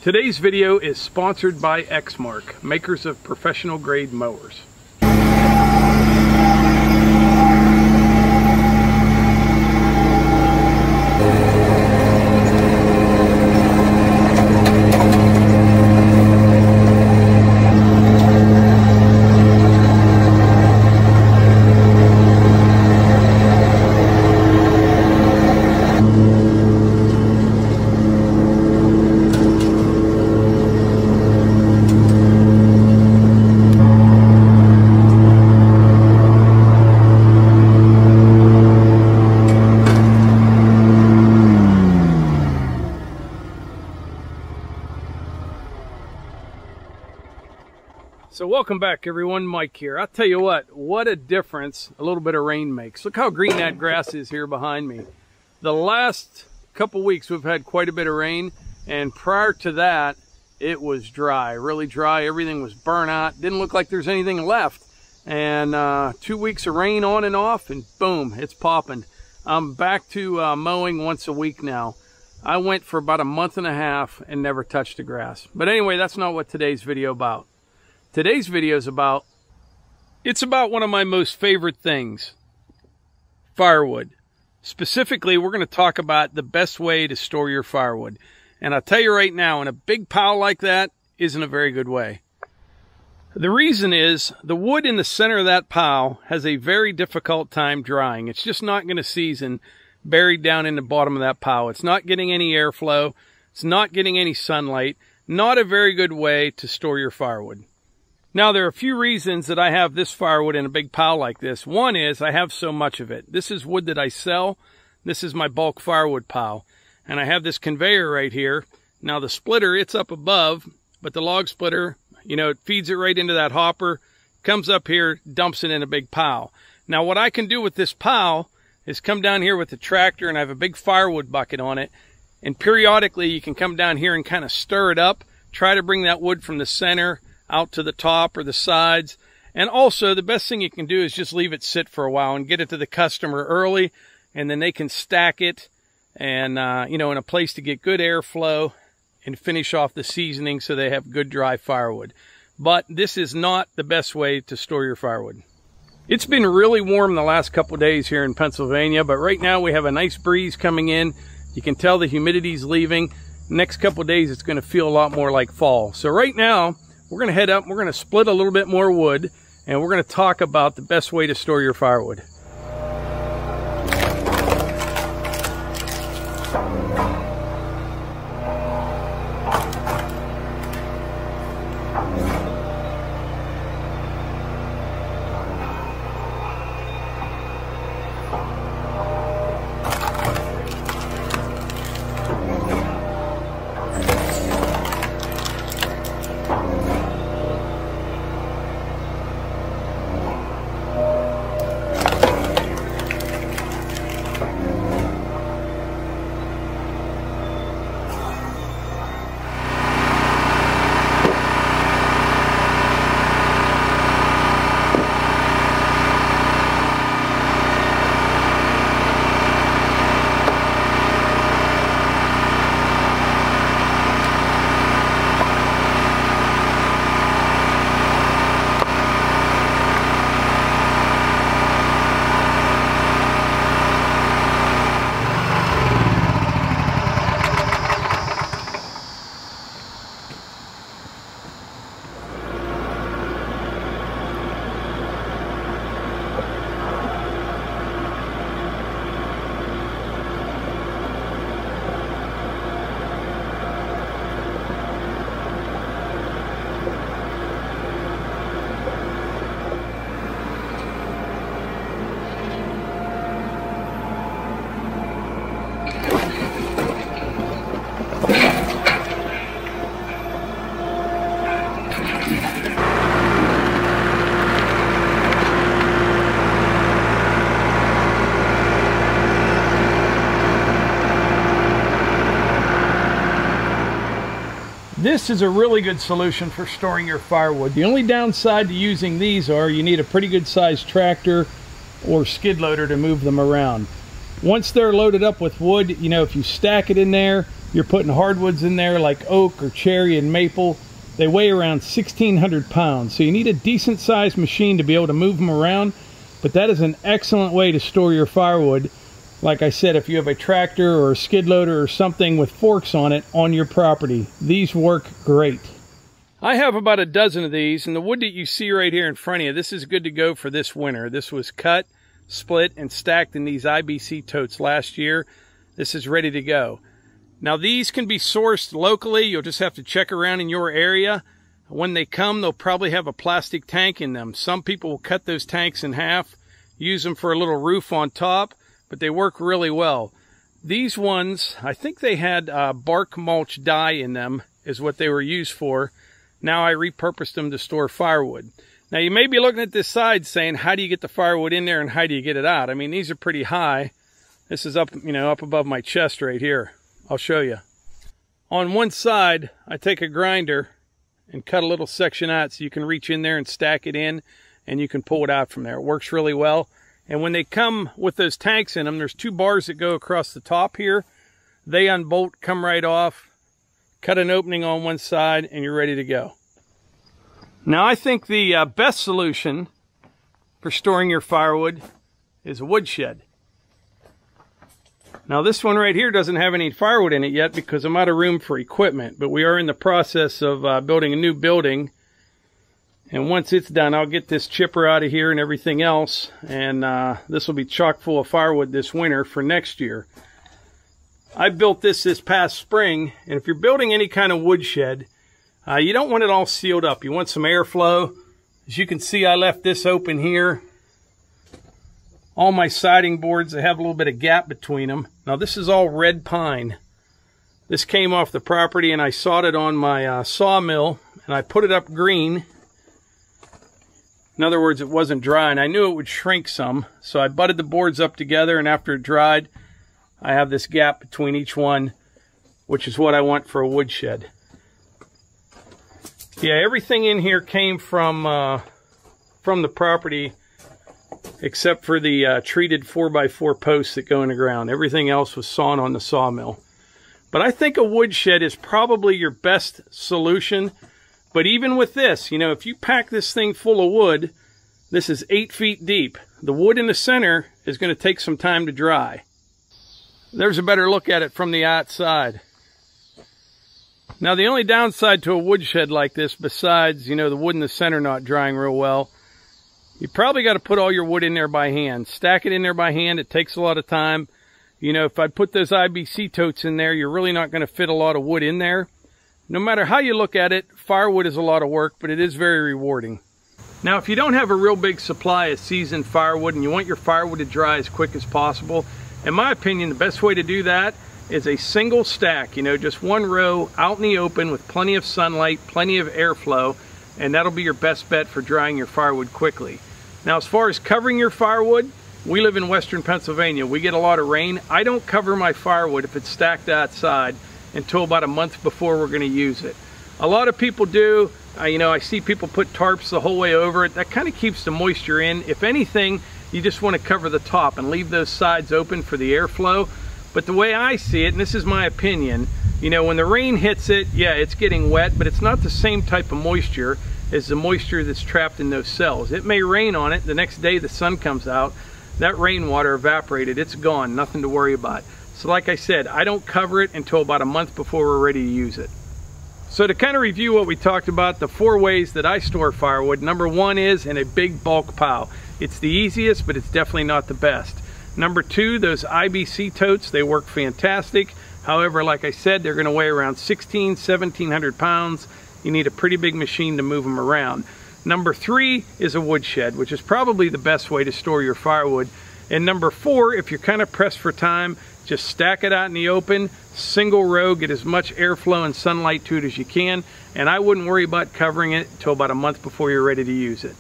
Today's video is sponsored by Exmark, makers of professional grade mowers. So welcome back everyone, Mike here. I'll tell you what a difference a little bit of rain makes. Look how green that grass is here behind me. The last couple weeks we've had quite a bit of rain, and prior to that it was dry, really dry. Everything was burnt out, didn't look like there's anything left. And 2 weeks of rain on and off, and boom, it's popping. I'm back to mowing once a week now. I went for about a month and a half and never touched the grass. But anyway, that's not what today's video about. Today's video is about one of my most favorite things, firewood. Specifically, we're going to talk about the best way to store your firewood. And I'll tell you right now, in a big pile like that isn't a very good way. The reason is the wood in the center of that pile has a very difficult time drying. It's just not going to season buried down in the bottom of that pile. It's not getting any airflow. It's not getting any sunlight. Not a very good way to store your firewood. Now, there are a few reasons that I have this firewood in a big pile like this. One is I have so much of it. This is wood that I sell. This is my bulk firewood pile. And I have this conveyor right here. Now, the splitter, it's up above, but the log splitter, you know, it feeds it right into that hopper, comes up here, dumps it in a big pile. Now, what I can do with this pile is come down here with the tractor, and I have a big firewood bucket on it. And periodically, you can come down here and kind of stir it up, try to bring that wood from the center out to the top or the sides. And also, the best thing you can do is just leave it sit for a while and get it to the customer early, and then they can stack it and you know, in a place to get good airflow and finish off the seasoning so they have good dry firewood. But this is not the best way to store your firewood. It's been really warm the last couple days here in Pennsylvania, but right now we have a nice breeze coming in. You can tell the humidity's leaving. Next couple days it's going to feel a lot more like fall. So right now we're going to head up, we're going to split a little bit more wood, and we're going to talk about the best way to store your firewood. This is a really good solution for storing your firewood. The only downside to using these are you need a pretty good sized tractor or skid loader to move them around. Once they're loaded up with wood, you know, if you stack it in there, You're putting hardwoods in there like oak or cherry and maple. They weigh around 1,600 pounds, so you need a decent sized machine to be able to move them around, but that is an excellent way to store your firewood. Like I said, if you have a tractor or a skid loader or something with forks on it on your property, these work great. I have about a dozen of these, and the wood that you see right here in front of you, this is good to go for this winter. This was cut, split, and stacked in these IBC totes last year. This is ready to go. Now these can be sourced locally. You'll just have to check around in your area. When they come, they'll probably have a plastic tank in them. Some people will cut those tanks in half, use them for a little roof on top, but they work really well. These ones, I think they had bark mulch dye in them, is what they were used for. Now I repurposed them to store firewood. Now you may be looking at this side saying, how do you get the firewood in there and how do you get it out? I mean, these are pretty high. This is up, up above my chest right here. I'll show you. On one side, I take a grinder and cut a little section out so you can reach in there and stack it in, and you can pull it out from there. It works really well. And when they come with those tanks in them, there's 2 bars that go across the top here. They unbolt, come right off, cut an opening on one side, and you're ready to go. Now I think the best solution for storing your firewood is a woodshed. Now this one right here doesn't have any firewood in it yet because I'm out of room for equipment, but we are in the process of building a new building. And once it's done, I'll get this chipper out of here and everything else, and this will be chock full of firewood this winter for next year. I built this past spring, and if you're building any kind of woodshed, you don't want it all sealed up. You want some airflow. As you can see, I left this open here. All my siding boards, they have a little bit of gap between them. Now this is all red pine. This came off the property and I sawed it on my sawmill, and I put it up green. In other words, it wasn't dry, and I knew it would shrink some, so I butted the boards up together, and after it dried, I have this gap between each one, which is what I want for a woodshed. Yeah, everything in here came from the property, except for the treated 4x4 posts that go in the ground. Everything else was sawn on the sawmill. But I think a woodshed is probably your best solution. But even with this, if you pack this thing full of wood, this is 8 feet deep. The wood in the center is going to take some time to dry. There's a better look at it from the outside. Now the only downside to a woodshed like this, besides, the wood in the center not drying real well, you probably got to put all your wood in there by hand. Stack it in there by hand. It takes a lot of time. If I put those IBC totes in there, you're really not going to fit a lot of wood in there. No matter how you look at it, firewood is a lot of work, but it is very rewarding. Now, if you don't have a real big supply of seasoned firewood and you want your firewood to dry as quick as possible, in my opinion, the best way to do that is a single stack, just one row out in the open with plenty of sunlight, plenty of airflow, and that'll be your best bet for drying your firewood quickly. Now, as far as covering your firewood, we live in Western Pennsylvania. We get a lot of rain. I don't cover my firewood if it's stacked outside until about a month before we're going to use it. A lot of people do. I see people put tarps the whole way over it. That kind of keeps the moisture in. If anything, you just want to cover the top and leave those sides open for the airflow. But the way I see it, and this is my opinion, when the rain hits it, yeah, it's getting wet, but it's not the same type of moisture as the moisture that's trapped in those cells. It may rain on it. The next day the sun comes out. That rainwater evaporated. It's gone. Nothing to worry about. So like I said, I don't cover it until about a month before we're ready to use it. So to kind of review what we talked about, the 4 ways that I store firewood. Number 1 is in a big bulk pile. It's the easiest, but it's definitely not the best. Number 2, those IBC totes, they work fantastic. However, like I said, they're going to weigh around 1,700 pounds. You need a pretty big machine to move them around. Number 3 is a woodshed, which is probably the best way to store your firewood. And number 4, if you're kind of pressed for time, just stack it out in the open, single row, get as much airflow and sunlight to it as you can, and I wouldn't worry about covering it until about a month before you're ready to use it.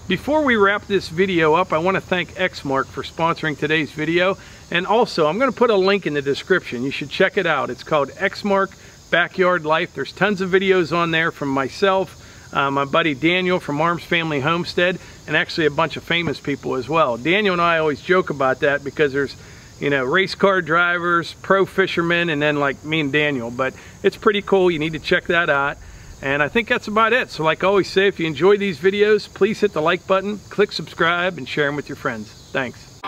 Before we wrap this video up, I want to thank Exmark for sponsoring today's video, and also I'm going to put a link in the description. You should check it out. It's called Exmark Backyard Life. There's tons of videos on there from myself, my buddy Daniel from Arms Family Homestead, and actually a bunch of famous people as well. Daniel and I always joke about that because there's you know, race car drivers, pro fishermen, and then like me and Daniel. But it's pretty cool. You need to check that out. And I think that's about it. So like I always say, if you enjoy these videos, please hit the like button, click subscribe, and share them with your friends. Thanks.